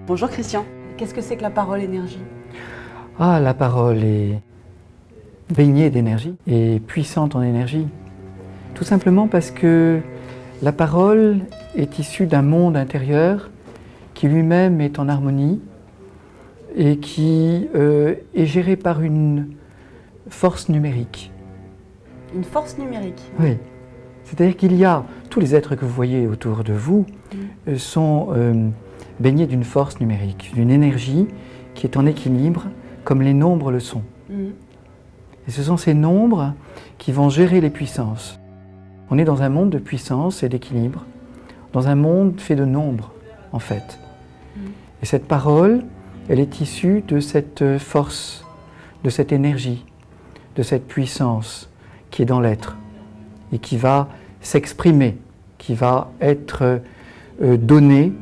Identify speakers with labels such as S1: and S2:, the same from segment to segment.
S1: Bonjour Christian, qu'est-ce que c'est que la parole énergie?
S2: Ah, la parole est baignée d'énergie et puissante en énergie. Tout simplement parce que la parole est issue d'un monde intérieur qui lui-même est en harmonie et qui est géré par une force numérique.
S1: Une force numérique?
S2: Oui. C'est-à-dire qu'il y a, tous les êtres que vous voyez autour de vous sont baignés d'une force numérique, d'une énergie qui est en équilibre, comme les nombres le sont. Et ce sont ces nombres qui vont gérer les puissances. On est dans un monde de puissance et d'équilibre, dans un monde fait de nombres, en fait. Et cette parole, elle est issue de cette force, de cette énergie, de cette puissance qui est dans l'être et qui va s'exprimer, qui va être donnée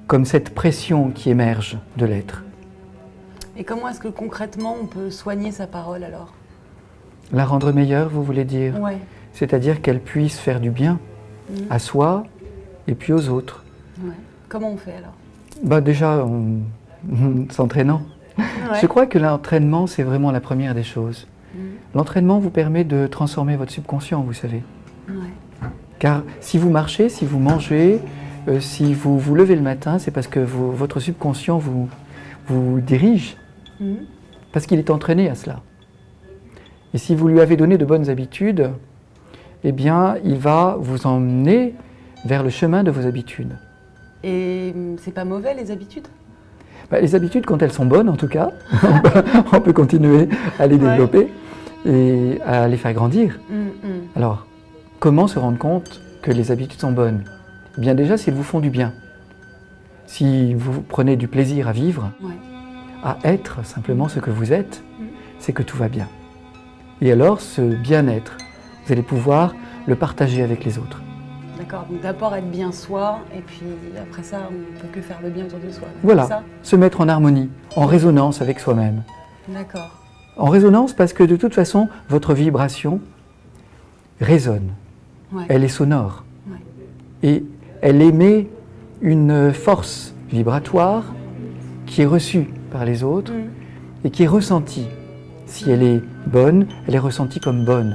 S2: comme cette pression qui émerge de l'être.
S1: Et comment est-ce que concrètement on peut soigner sa parole alors?
S2: La rendre meilleure, vous voulez dire?
S1: Oui.
S2: C'est-à-dire qu'elle puisse faire du bien à soi et puis aux autres.
S1: Ouais. Comment on fait alors?
S2: Bah déjà, en s'entraînant.
S1: Ouais.
S2: Je crois que l'entraînement, c'est vraiment la première des choses. L'entraînement vous permet de transformer votre subconscient, vous savez.
S1: Ouais.
S2: Car si vous marchez, si vous mangez, si vous vous levez le matin, c'est parce que votre subconscient vous dirige, parce qu'il est entraîné à cela. Et si vous lui avez donné de bonnes habitudes, eh bien, il va vous emmener vers le chemin de vos habitudes.
S1: Et c'est pas mauvais les habitudes?
S2: Bah, les habitudes, quand elles sont bonnes en tout cas, on peut continuer à les développer et à les faire grandir. Alors, comment se rendre compte que les habitudes sont bonnes? Eh bien déjà, si elles vous font du bien. Si vous prenez du plaisir à vivre, à être simplement ce que vous êtes, c'est que tout va bien. Et alors, ce bien-être, vous allez pouvoir le partager avec les autres.
S1: D'accord, donc d'abord être bien soi, et puis après ça, on ne peut que faire le bien autour de soi.
S2: Voilà,
S1: C'est ça?
S2: se mettre en harmonie, en résonance avec soi-même.
S1: D'accord.
S2: En résonance parce que de toute façon, votre vibration résonne, elle est sonore. Et elle émet une force vibratoire qui est reçue par les autres et qui est ressentie. Si elle est bonne, elle est ressentie comme bonne.